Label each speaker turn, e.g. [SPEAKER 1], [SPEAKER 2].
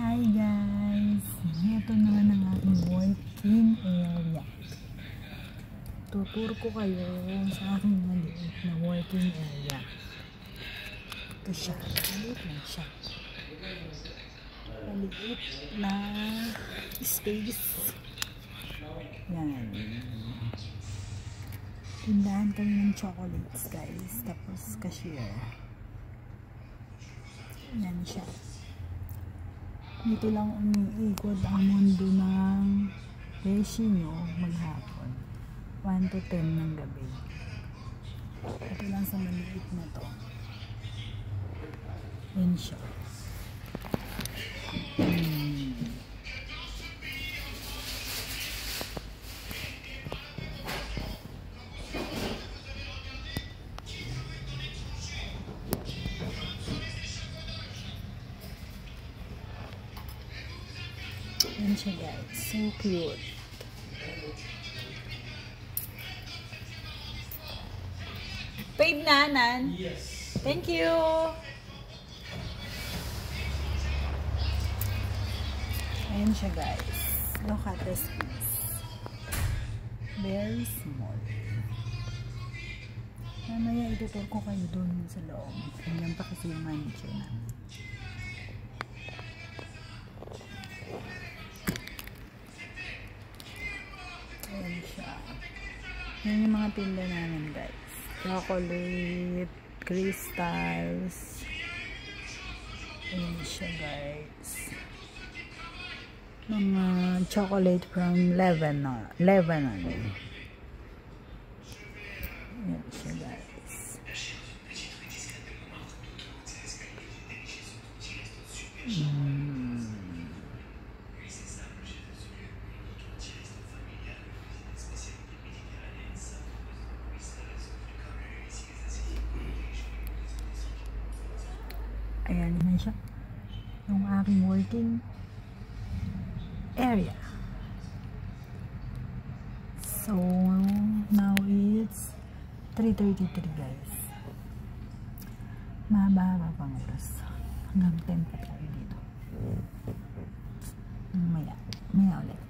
[SPEAKER 1] Hi guys! Ito naman ang aking working area. Tuturo ko kayo sa aking maliit na working area. Ito siya. Maliit lang siya. Maliit na space. Yan. Tindahan kami ng chocolates guys. Tapos cashier. Yan siya. Dito lang umiikot ang mundo ng beshi nyo maghapon. 1 to 10 ng gabi. Ito lang sa maliit na to. Yan siya. Yan siya guys. So cute. Paid na, Nan? Yes. Thank you. Ayan siya guys. Look at this piece. Very small. Mamaya itutur ko kayo doon sa loob. Ganyan pa kasi yung manager namin. Ayan siya. Yan yung mga tinda namin guys. Chocolate, crystals. Ayan siya guys. Mga chocolate from Lebanon. Ayan siya guys. Ayan na siya. Yung aking working area. So, now it's 3:33 guys. Mahaba pang oras. Hanggang 10 pa tayo dito. Maya ulit.